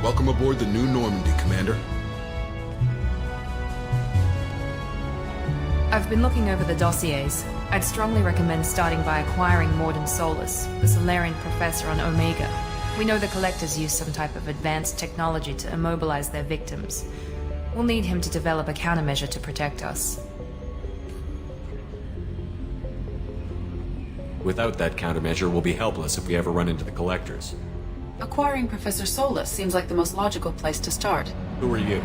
Welcome aboard the new Normandy, Commander. I've been looking over the dossiers. I'd strongly recommend starting by acquiring Morden Solus, the Solarian professor on Omega. We know the Collectors use some type of advanced technology to immobilize their victims. We'll need him to develop a countermeasure to protect us. Without that countermeasure, we'll be helpless if we ever run into the Collectors. Acquiring Professor Solus seems like the most logical place to start. Who are you?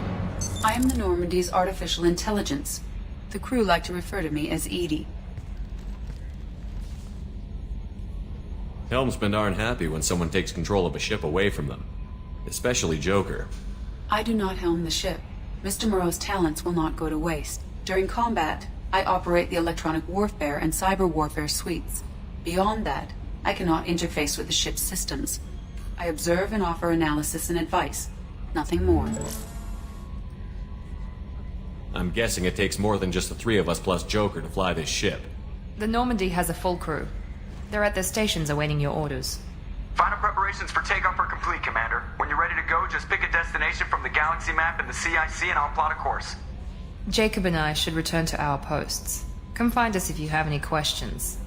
I am the Normandy's artificial intelligence. The crew like to refer to me as Edie. Helmsmen aren't happy when someone takes control of a ship away from them. Especially Joker. I do not helm the ship. Mr. Moreau's talents will not go to waste. During combat, I operate the electronic warfare and cyber warfare suites. Beyond that, I cannot interface with the ship's systems. I observe and offer analysis and advice. Nothing more. I'm guessing it takes more than just the three of us plus Joker to fly this ship. The Normandy has a full crew. They're at their stations awaiting your orders. Final preparations for takeoff are complete, Commander. When you're ready to go, just pick a destination from the galaxy map in the CIC and I'll plot a course. Jacob and I should return to our posts. Come find us if you have any questions.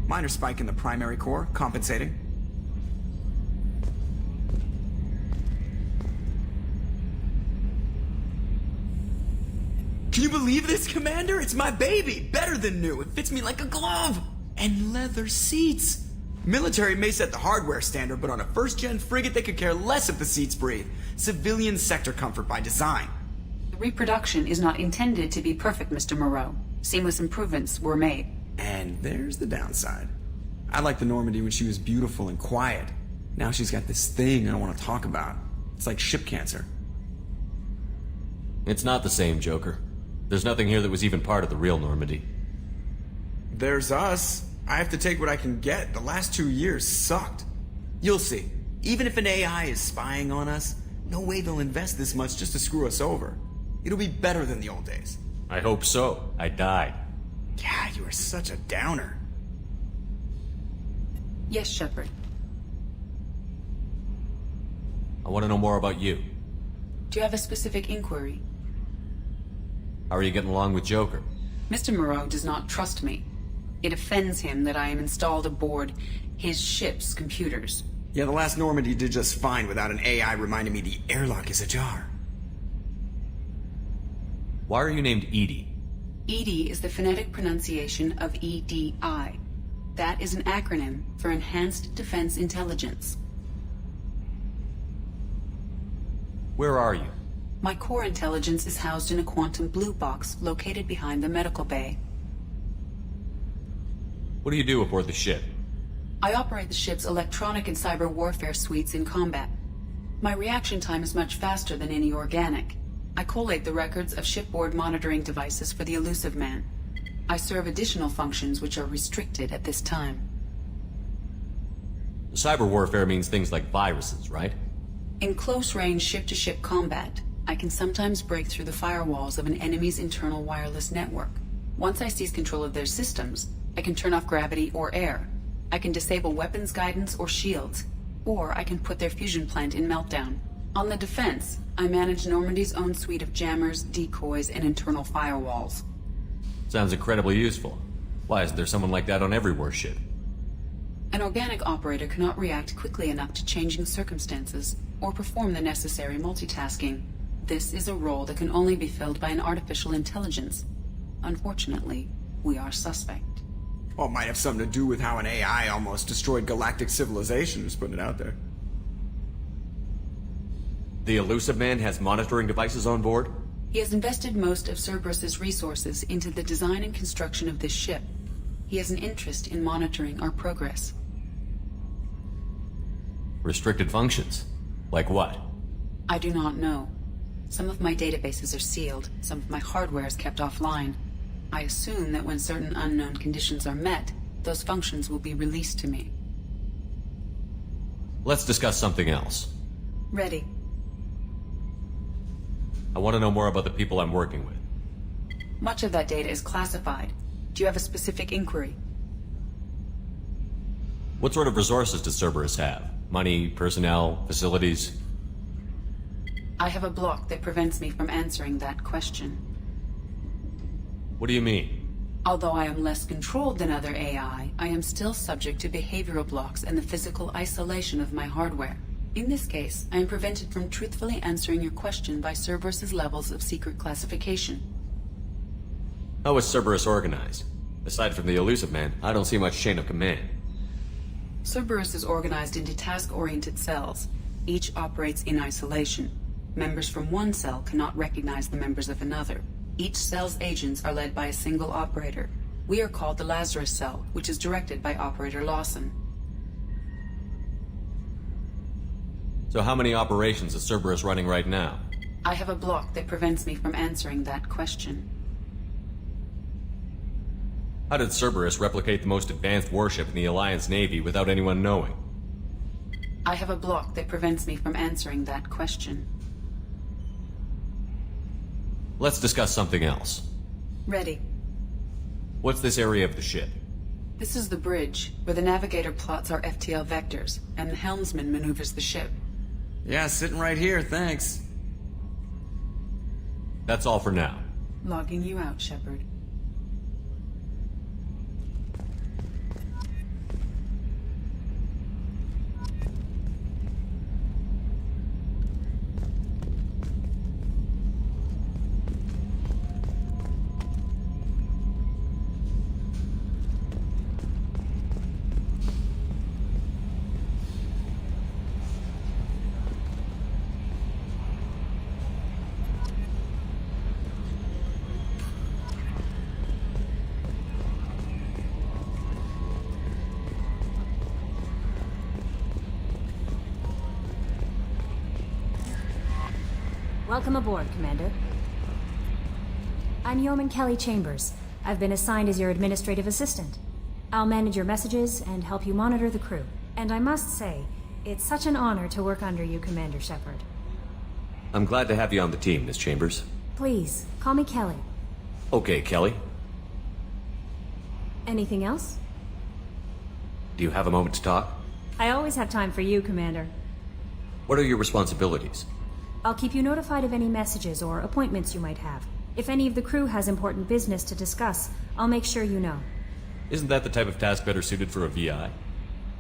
Minor spike in the primary core, compensating. Can you believe this, Commander? It's my baby! Better than new. It fits me like a glove! And leather seats! Military may set the hardware standard, but on a first-gen frigate they could care less if the seats breathe. Civilian sector comfort by design. The reproduction is not intended to be perfect, Mr. Moreau. Seamless improvements were made. And there's the downside. I liked the Normandy when she was beautiful and quiet. Now she's got this thing I don't want to talk about. It's like ship cancer. It's not the same, Joker. There's nothing here that was even part of the real Normandy. There's us. I have to take what I can get. The last 2 years sucked. You'll see. Even if an AI is spying on us, no way they'll invest this much just to screw us over. It'll be better than the old days. I hope so. I died. Yeah, you are such a downer. Yes, Shepard. I want to know more about you. Do you have a specific inquiry? How are you getting along with Joker? Mr. Moreau does not trust me. It offends him that I am installed aboard his ship's computers. Yeah, the last Normandy did just fine without an AI reminding me the airlock is ajar. Why are you named Edie? EDI is the phonetic pronunciation of EDI. That is an acronym for Enhanced Defense Intelligence. Where are you? My core intelligence is housed in a quantum blue box located behind the medical bay. What do you do aboard the ship? I operate the ship's electronic and cyber warfare suites in combat. My reaction time is much faster than any organic. I collate the records of shipboard monitoring devices for the elusive man. I serve additional functions which are restricted at this time. Cyber warfare means things like viruses, right? In close-range ship-to-ship combat, I can sometimes break through the firewalls of an enemy's internal wireless network. Once I seize control of their systems, I can turn off gravity or air. I can disable weapons guidance or shields, or I can put their fusion plant in meltdown. On the defense, I manage Normandy's own suite of jammers, decoys, and internal firewalls. Sounds incredibly useful. Why isn't there someone like that on every warship? An organic operator cannot react quickly enough to changing circumstances or perform the necessary multitasking. This is a role that can only be filled by an artificial intelligence. Unfortunately, we are suspect. Well, it might have something to do with how an AI almost destroyed galactic civilization, just putting it out there. The Elusive Man has monitoring devices on board? He has invested most of Cerberus's resources into the design and construction of this ship. He has an interest in monitoring our progress. Restricted functions? Like what? I do not know. Some of my databases are sealed, some of my hardware is kept offline. I assume that when certain unknown conditions are met, those functions will be released to me. Let's discuss something else. Ready. I want to know more about the people I'm working with. Much of that data is classified. Do you have a specific inquiry? What sort of resources does Cerberus have? Money, personnel, facilities? I have a block that prevents me from answering that question. What do you mean? Although I am less controlled than other AI, I am still subject to behavioral blocks and the physical isolation of my hardware. In this case, I am prevented from truthfully answering your question by Cerberus's levels of secret classification. How is Cerberus organized? Aside from the Elusive Man, I don't see much chain of command. Cerberus is organized into task-oriented cells. Each operates in isolation. Members from one cell cannot recognize the members of another. Each cell's agents are led by a single operator. We are called the Lazarus Cell, which is directed by Operator Lawson. So how many operations is Cerberus running right now? I have a block that prevents me from answering that question. How did Cerberus replicate the most advanced warship in the Alliance Navy without anyone knowing? I have a block that prevents me from answering that question. Let's discuss something else. Ready. What's this area of the ship? This is the bridge, where the navigator plots our FTL vectors, and the helmsman maneuvers the ship. Yeah, sitting right here, thanks. That's all for now. Logging you out, Shepard. Welcome aboard, Commander. I'm Yeoman Kelly Chambers. I've been assigned as your administrative assistant. I'll manage your messages and help you monitor the crew. And I must say, it's such an honor to work under you, Commander Shepard. I'm glad to have you on the team, Miss Chambers. Please, call me Kelly. Okay, Kelly. Anything else? Do you have a moment to talk? I always have time for you, Commander. What are your responsibilities? I'll keep you notified of any messages or appointments you might have. If any of the crew has important business to discuss, I'll make sure you know. Isn't that the type of task better suited for a VI?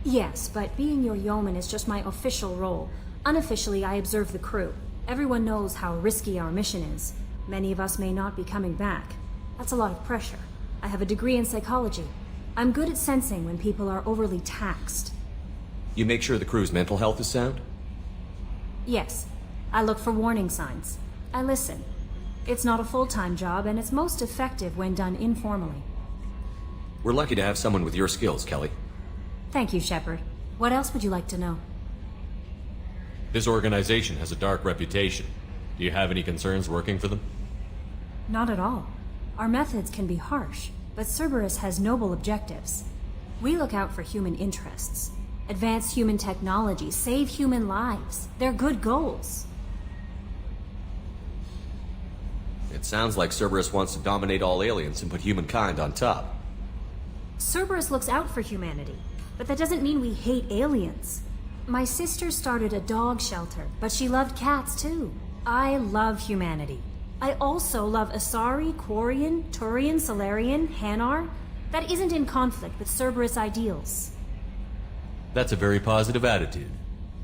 Yes, but being your yeoman is just my official role. Unofficially, I observe the crew. Everyone knows how risky our mission is. Many of us may not be coming back. That's a lot of pressure. I have a degree in psychology. I'm good at sensing when people are overly taxed. You make sure the crew's mental health is sound? Yes. I look for warning signs. I listen. It's not a full-time job, and it's most effective when done informally. We're lucky to have someone with your skills, Kelly. Thank you, Shepard. What else would you like to know? This organization has a dark reputation. Do you have any concerns working for them? Not at all. Our methods can be harsh, but Cerberus has noble objectives. We look out for human interests. Advance human technology, save human lives. They're good goals. It sounds like Cerberus wants to dominate all aliens and put humankind on top. Cerberus looks out for humanity, but that doesn't mean we hate aliens. My sister started a dog shelter, but she loved cats too. I love humanity. I also love Asari, Quarian, Turian, Solarian, Hanar. That isn't in conflict with Cerberus ideals. That's a very positive attitude.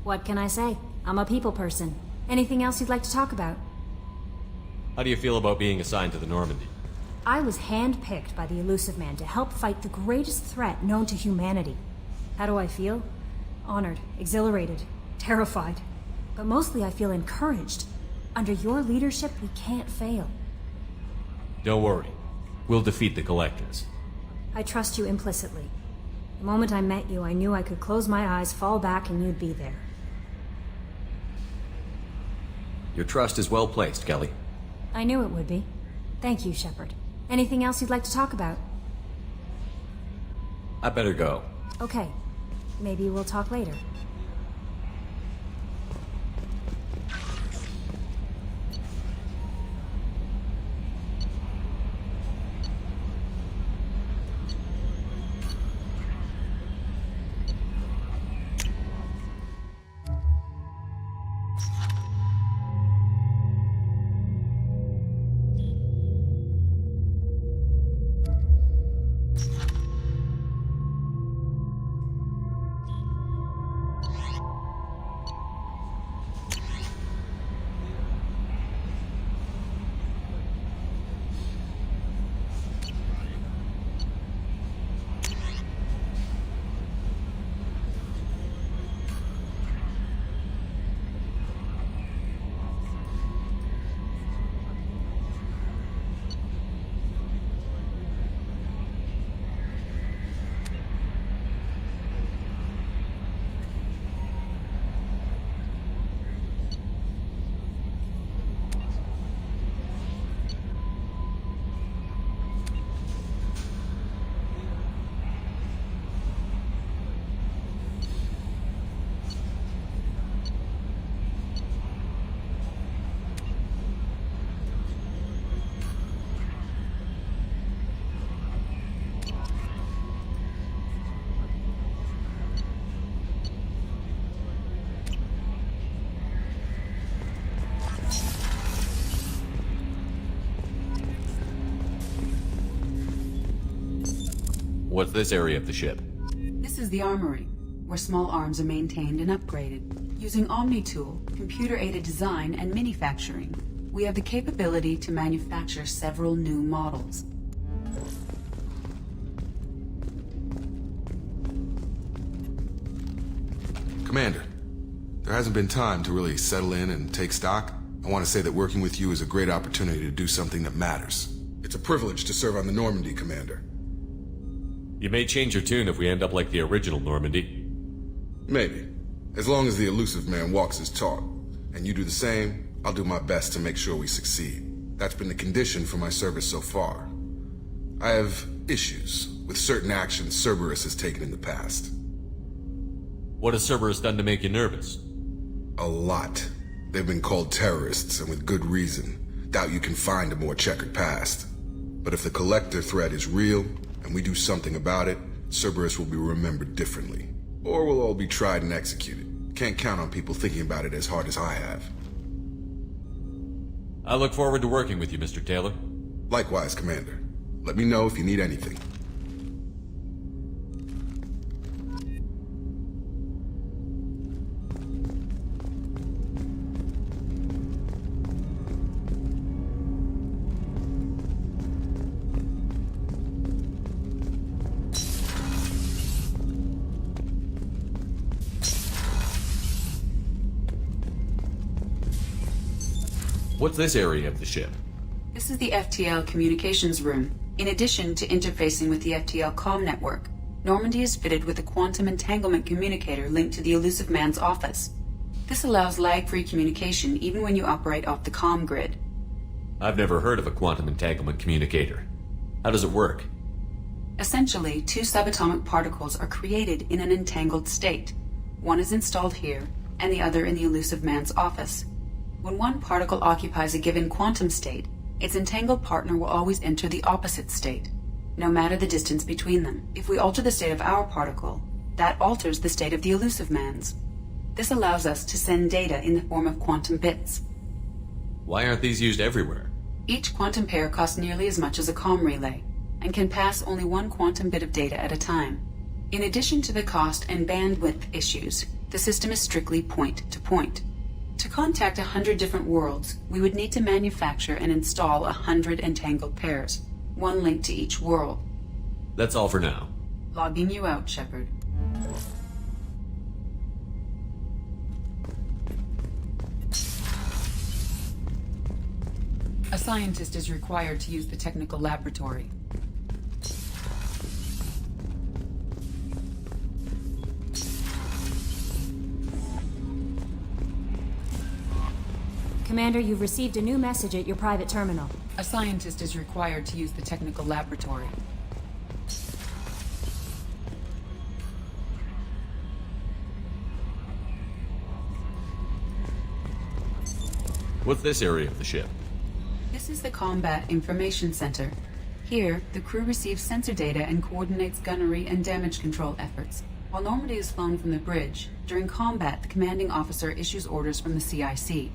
What can I say? I'm a people person. Anything else you'd like to talk about? How do you feel about being assigned to the Normandy? I was handpicked by the Elusive Man to help fight the greatest threat known to humanity. How do I feel? Honored, exhilarated, terrified. But mostly I feel encouraged. Under your leadership, we can't fail. Don't worry. We'll defeat the Collectors. I trust you implicitly. The moment I met you, I knew I could close my eyes, fall back, and you'd be there. Your trust is well placed, Kelly. I knew it would be. Thank you, Shepard. Anything else you'd like to talk about? I better go. Okay. Maybe we'll talk later. What's this area of the ship? This is the armory, where small arms are maintained and upgraded. Using Omni-Tool, computer-aided design, and manufacturing, we have the capability to manufacture several new models. Commander, there hasn't been time to really settle in and take stock. I want to say that working with you is a great opportunity to do something that matters. It's a privilege to serve on the Normandy, Commander. You may change your tune if we end up like the original Normandy. Maybe. As long as the Elusive Man walks his talk, and you do the same, I'll do my best to make sure we succeed. That's been the condition for my service so far. I have issues with certain actions Cerberus has taken in the past. What has Cerberus done to make you nervous? A lot. They've been called terrorists, and with good reason. Doubt you can find a more checkered past. But if the Collector threat is real, and we do something about it, Cerberus will be remembered differently. Or we'll all be tried and executed. Can't count on people thinking about it as hard as I have. I look forward to working with you, Mr. Taylor. Likewise, Commander. Let me know if you need anything. What's this area of the ship? This is the FTL communications room. In addition to interfacing with the FTL comm network, Normandy is fitted with a quantum entanglement communicator linked to the Elusive Man's office. This allows lag-free communication even when you operate off the comm grid. I've never heard of a quantum entanglement communicator. How does it work? Essentially, two subatomic particles are created in an entangled state. One is installed here, and the other in the elusive man's office. When one particle occupies a given quantum state, its entangled partner will always enter the opposite state, no matter the distance between them. If we alter the state of our particle, that alters the state of the elusive man's. This allows us to send data in the form of quantum bits. Why aren't these used everywhere? Each quantum pair costs nearly as much as a comm relay, and can pass only one quantum bit of data at a time. In addition to the cost and bandwidth issues, the system is strictly point-to-point. To contact 100 different worlds, we would need to manufacture and install 100 entangled pairs, one link to each world. That's all for now. Logging you out, Shepard. A scientist is required to use the technical laboratory. Commander, you've received a new message at your private terminal. A scientist is required to use the technical laboratory. What's this area of the ship? This is the Combat Information Center. Here, the crew receives sensor data and coordinates gunnery and damage control efforts. While Normandy is flown from the bridge, during combat, the commanding officer issues orders from the CIC.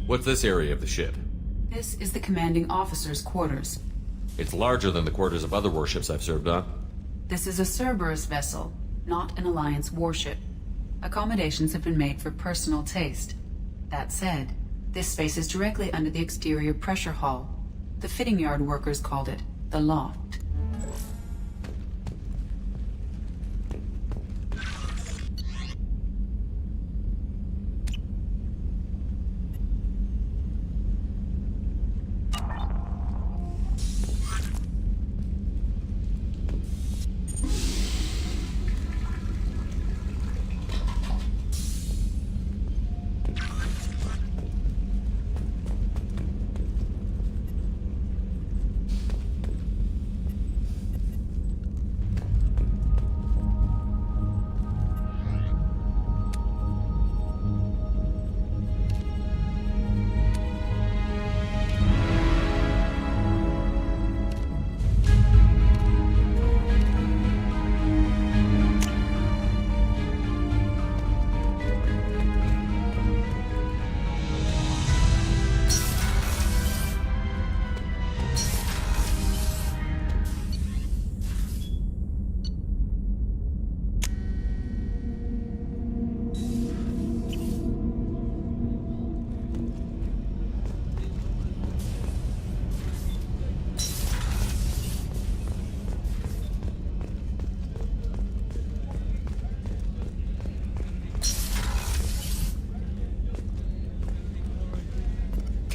What's this area of the ship? This is the commanding officer's quarters. It's larger than the quarters of other warships I've served on. This is a Cerberus vessel, not an Alliance warship. Accommodations have been made for personal taste. That said, this space is directly under the exterior pressure hull. The fitting yard workers called it the loft.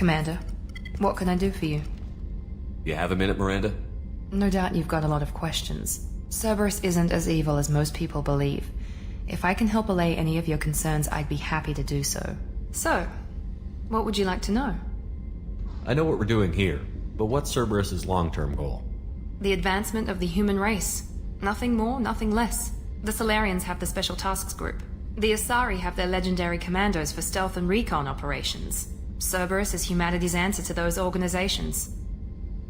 Commander, what can I do for you? You have a minute, Miranda? No doubt you've got a lot of questions. Cerberus isn't as evil as most people believe. If I can help allay any of your concerns, I'd be happy to do so. So, what would you like to know? I know what we're doing here, but what's Cerberus's long-term goal? The advancement of the human race. Nothing more, nothing less. The Solarians have the Special Tasks Group. The Asari have their legendary commandos for stealth and recon operations. Cerberus is humanity's answer to those organizations.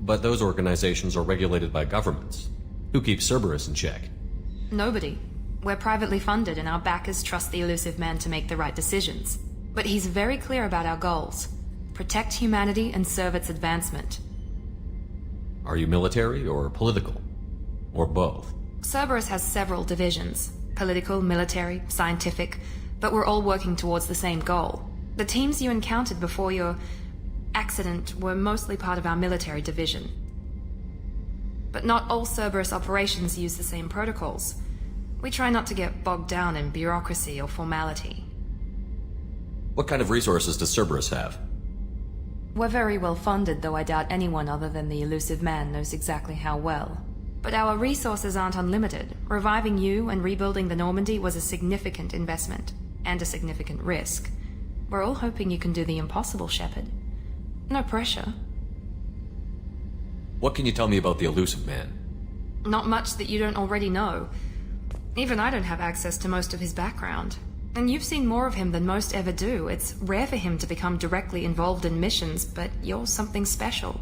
But those organizations are regulated by governments. Who keeps Cerberus in check? Nobody. We're privately funded and our backers trust the elusive man to make the right decisions. But he's very clear about our goals. Protect humanity and serve its advancement. Are you military or political? Or both? Cerberus has several divisions. Political, military, scientific, but we're all working towards the same goal. The teams you encountered before your accident were mostly part of our military division. But not all Cerberus operations use the same protocols. We try not to get bogged down in bureaucracy or formality. What kind of resources does Cerberus have? We're very well funded, though I doubt anyone other than the elusive man knows exactly how well. But our resources aren't unlimited. Reviving you and rebuilding the Normandy was a significant investment, and a significant risk. We're all hoping you can do the impossible, Shepard. No pressure. What can you tell me about the elusive man? Not much that you don't already know. Even I don't have access to most of his background. And you've seen more of him than most ever do. It's rare for him to become directly involved in missions, but you're something special.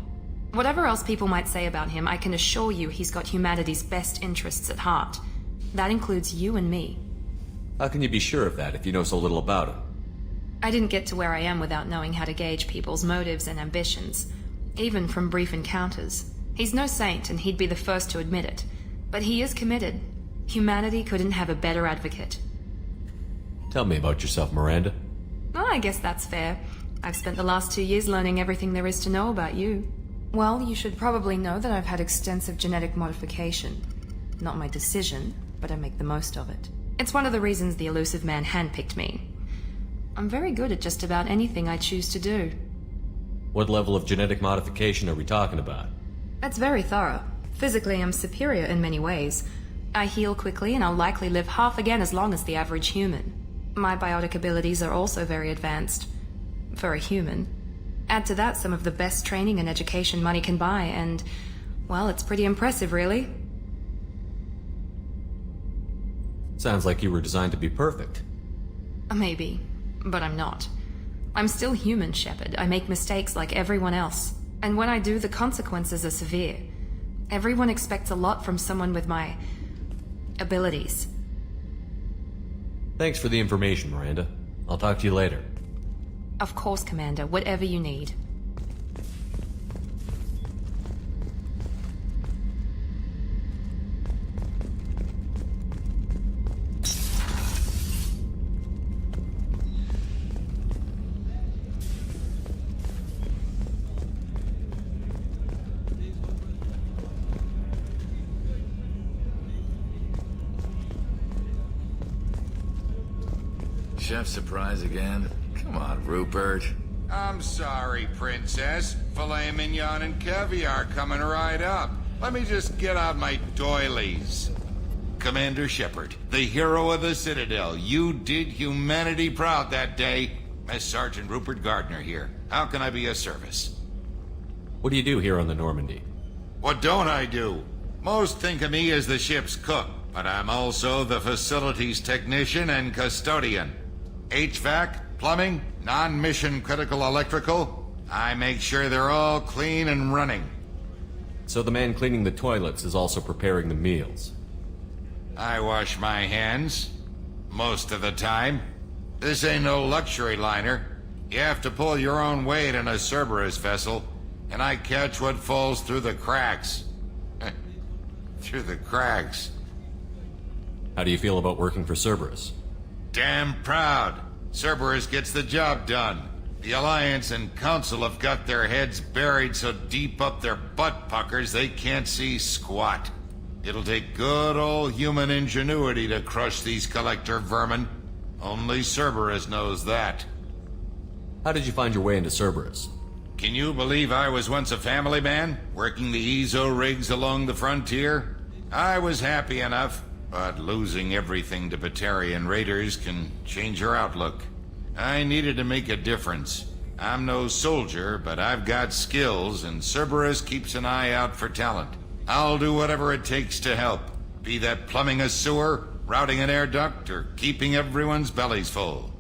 Whatever else people might say about him, I can assure you he's got humanity's best interests at heart. That includes you and me. How can you be sure of that if you know so little about him? I didn't get to where I am without knowing how to gauge people's motives and ambitions, even from brief encounters. He's no saint, and he'd be the first to admit it. But he is committed. Humanity couldn't have a better advocate. Tell me about yourself, Miranda. Oh, I guess that's fair. I've spent the last 2 years learning everything there is to know about you. Well, you should probably know that I've had extensive genetic modification. Not my decision, but I make the most of it. It's one of the reasons the elusive man handpicked me. I'm very good at just about anything I choose to do. What level of genetic modification are we talking about? That's very thorough. Physically, I'm superior in many ways. I heal quickly, and I'll likely live half again as long as the average human. My biotic abilities are also very advanced. For a human. Add to that some of the best training and education money can buy, and, well, it's pretty impressive, really. Sounds like you were designed to be perfect. Maybe, but I'm not. I'm still human, Shepard. I make mistakes like everyone else. And when I do, the consequences are severe. Everyone expects a lot from someone with my abilities. Thanks for the information, Miranda. I'll talk to you later. Of course, Commander. Whatever you need. Chef surprise again? Come on, Rupert. I'm sorry, Princess. Filet mignon and caviar coming right up. Let me just get out my doilies. Commander Shepard, the hero of the Citadel. You did humanity proud that day. As Sergeant Rupert Gardner here. How can I be of service? What do you do here on the Normandy? What don't I do? Most think of me as the ship's cook, but I'm also the facilities technician and custodian. HVAC, plumbing, non-mission critical electrical. I make sure they're all clean and running. So the man cleaning the toilets is also preparing the meals. I wash my hands. Most of the time. This ain't no luxury liner. You have to pull your own weight in a Cerberus vessel, and I catch what falls through the cracks. Through the cracks. How do you feel about working for Cerberus? Damn proud. Cerberus gets the job done. The Alliance and Council have got their heads buried so deep up their butt puckers they can't see squat. It'll take good old human ingenuity to crush these collector vermin. Only Cerberus knows that. How did you find your way into Cerberus? Can you believe I was once a family man, working the EZO rigs along the frontier? I was happy enough. But losing everything to Batarian raiders can change your outlook. I needed to make a difference. I'm no soldier, but I've got skills, and Cerberus keeps an eye out for talent. I'll do whatever it takes to help. Be that plumbing a sewer, routing an air duct, or keeping everyone's bellies full.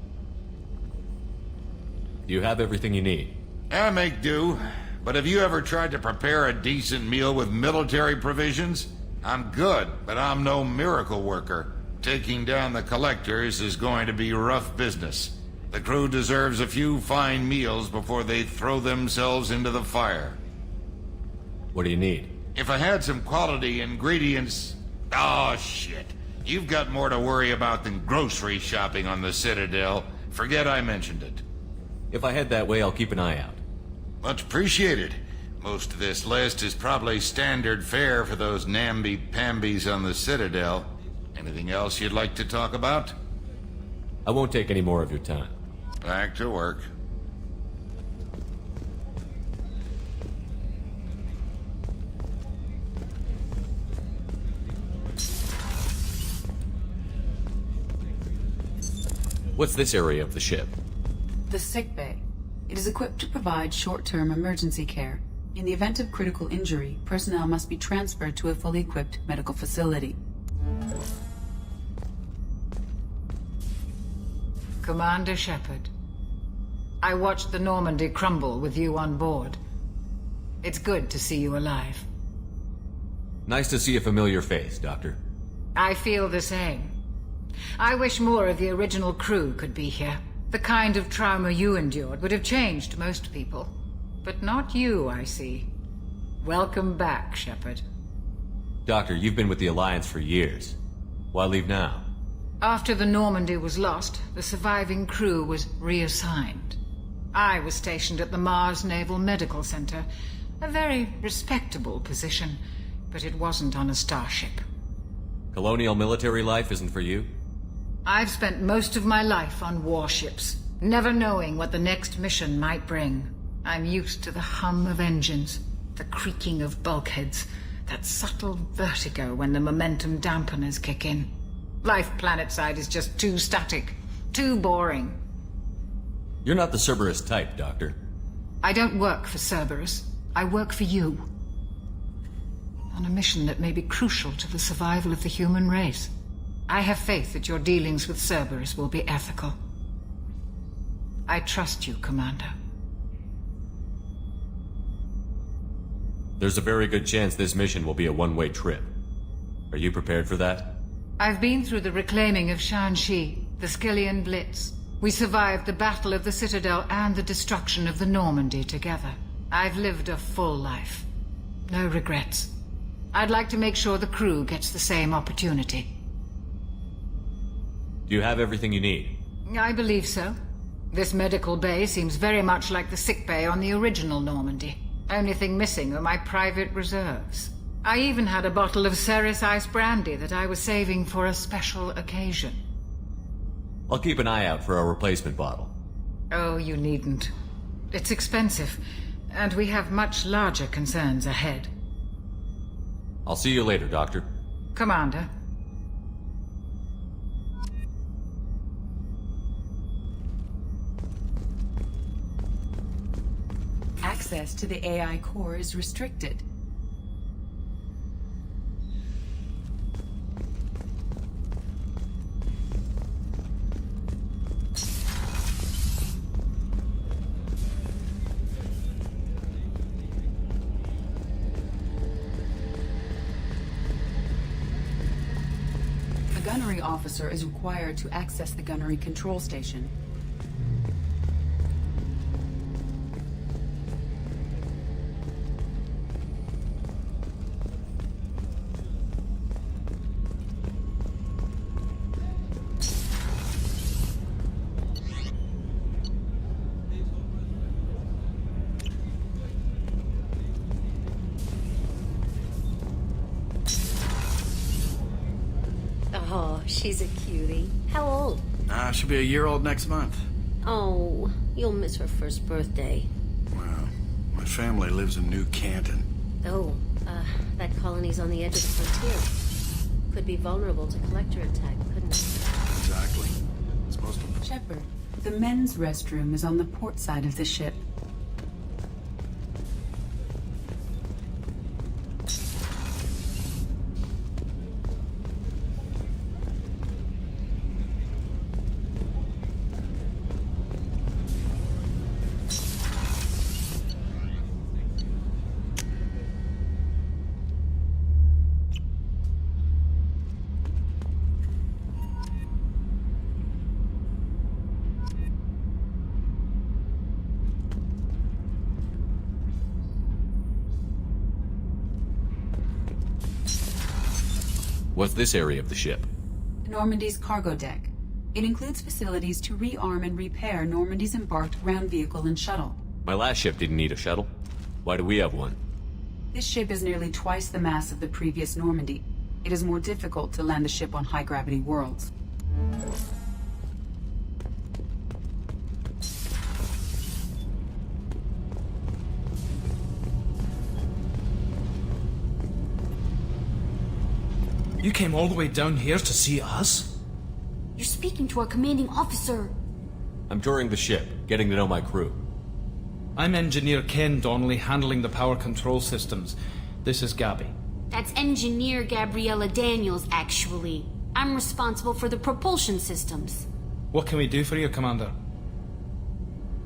You have everything you need. I make do. But have you ever tried to prepare a decent meal with military provisions? I'm good, but I'm no miracle worker. Taking down the collectors is going to be rough business. The crew deserves a few fine meals before they throw themselves into the fire. What do you need? If I had some quality ingredients... Oh, shit. You've got more to worry about than grocery shopping on the Citadel. Forget I mentioned it. If I head that way, I'll keep an eye out. Much appreciated. Most of this list is probably standard fare for those namby-pambies on the Citadel. Anything else you'd like to talk about? I won't take any more of your time. Back to work. What's this area of the ship? The sick bay. It is equipped to provide short-term emergency care. In the event of critical injury, personnel must be transferred to a fully equipped medical facility. Commander Shepard, I watched the Normandy crumble with you on board. It's good to see you alive. Nice to see a familiar face, Doctor. I feel the same. I wish more of the original crew could be here. The kind of trauma you endured would have changed most people. But not you, I see. Welcome back, Shepard. Doctor, you've been with the Alliance for years. Why leave now? After the Normandy was lost, the surviving crew was reassigned. I was stationed at the Mars Naval Medical Center, a very respectable position, but it wasn't on a starship. Colonial military life isn't for you? I've spent most of my life on warships, never knowing what the next mission might bring. I'm used to the hum of engines, the creaking of bulkheads, that subtle vertigo when the momentum dampeners kick in. Life planetside is just too static, too boring. You're not the Cerberus type, Doctor. I don't work for Cerberus. I work for you. On a mission that may be crucial to the survival of the human race. I have faith that your dealings with Cerberus will be ethical. I trust you, Commander. There's a very good chance this mission will be a one-way trip. Are you prepared for that? I've been through the reclaiming of Shanxi, the Skillian Blitz. We survived the Battle of the Citadel and the destruction of the Normandy together. I've lived a full life. No regrets. I'd like to make sure the crew gets the same opportunity. Do you have everything you need? I believe so. This medical bay seems very much like the sick bay on the original Normandy. Only thing missing are my private reserves. I even had a bottle of Ceres Ice brandy that I was saving for a special occasion. I'll keep an eye out for a replacement bottle. Oh, you needn't. It's expensive, and we have much larger concerns ahead. I'll see you later, Doctor. Commander. Access to the AI core is restricted. A gunnery officer is required to access the gunnery control station. Oh, she's a cutie. How old? She'll be a year old next month. Oh, you'll miss her first birthday. Well, my family lives in New Canton. Oh, that colony's on the edge of the frontier. Could be vulnerable to collector attack, couldn't it? Exactly. It's supposed to... Shepard, the men's restroom is on the port side of the ship. What's this area of the ship? Normandy's cargo deck. It includes facilities to rearm and repair Normandy's embarked ground vehicle and shuttle. My last ship didn't need a shuttle. Why do we have one? This ship is nearly twice the mass of the previous Normandy. It is more difficult to land the ship on high-gravity worlds. You came all the way down here to see us? You're speaking to our commanding officer. I'm touring the ship, getting to know my crew. I'm Engineer Ken Donnelly, handling the power control systems. This is Gabby. That's Engineer Gabriella Daniels, actually. I'm responsible for the propulsion systems. What can we do for you, Commander?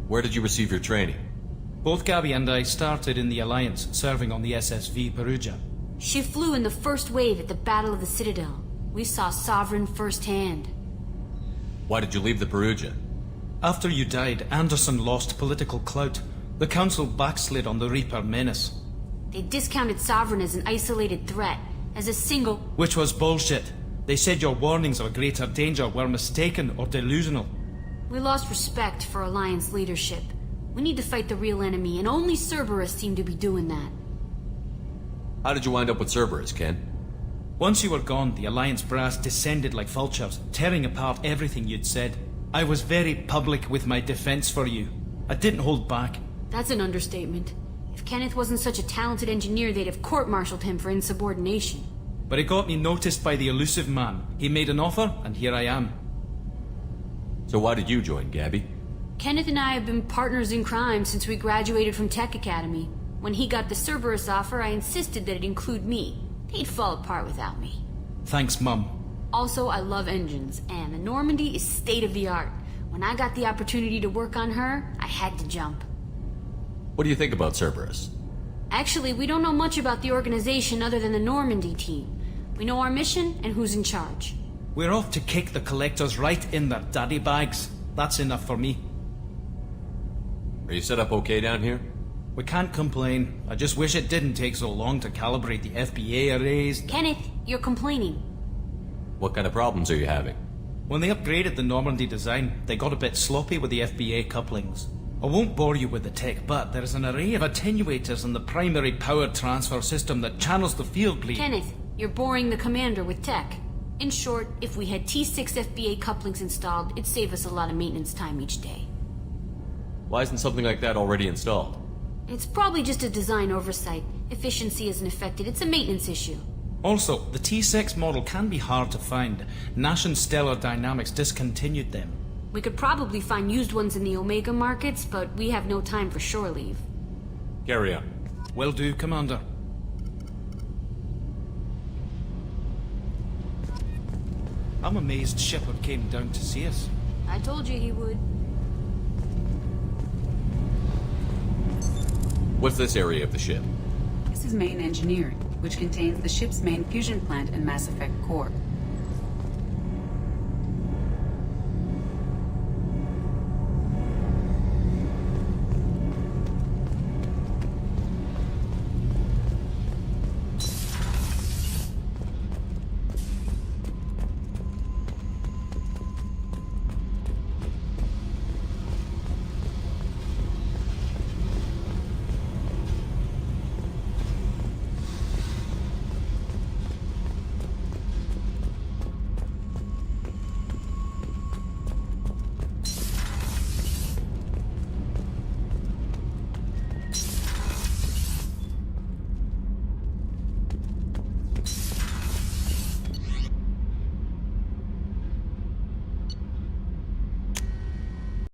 Where did you receive your training? Both Gabby and I started in the Alliance, serving on the SSV Perugia. She flew in the first wave at the Battle of the Citadel. We saw Sovereign firsthand. Why did you leave the Perugia? After you died, Anderson lost political clout. The Council backslid on the Reaper menace. They discounted Sovereign as an isolated threat, as a single... Which was bullshit. They said your warnings of a greater danger were mistaken or delusional. We lost respect for Alliance leadership. We need to fight the real enemy, and only Cerberus seemed to be doing that. How did you wind up with Cerberus, Ken? Once you were gone, the Alliance brass descended like vultures, tearing apart everything you'd said. I was very public with my defense for you. I didn't hold back. That's an understatement. If Kenneth wasn't such a talented engineer, they'd have court-martialed him for insubordination. But it got me noticed by the elusive man. He made an offer, and here I am. So why did you join, Gabby? Kenneth and I have been partners in crime since we graduated from Tech Academy. When he got the Cerberus offer, I insisted that it include me. He'd fall apart without me. Thanks, Mum. Also, I love engines, and the Normandy is state-of-the-art. When I got the opportunity to work on her, I had to jump. What do you think about Cerberus? Actually, we don't know much about the organization other than the Normandy team. We know our mission and who's in charge. We're off to kick the Collectors right in their daddy bags. That's enough for me. Are you set up okay down here? We can't complain. I just wish it didn't take so long to calibrate the FBA arrays. Kenneth, you're complaining. What kind of problems are you having? When they upgraded the Normandy design, they got a bit sloppy with the FBA couplings. I won't bore you with the tech, but there is an array of attenuators in the primary power transfer system that channels the field bleed. Kenneth, you're boring the commander with tech. In short, if we had T6 FBA couplings installed, it'd save us a lot of maintenance time each day. Why isn't something like that already installed? It's probably just a design oversight. Efficiency isn't affected. It's a maintenance issue. Also, the T6 model can be hard to find. Nash and Stellar Dynamics discontinued them. We could probably find used ones in the Omega markets, but we have no time for shore leave. Carry on. Will do, Commander. I'm amazed Shepard came down to see us. I told you he would. What's this area of the ship? This is main engineering, which contains the ship's main fusion plant and Mass Effect core.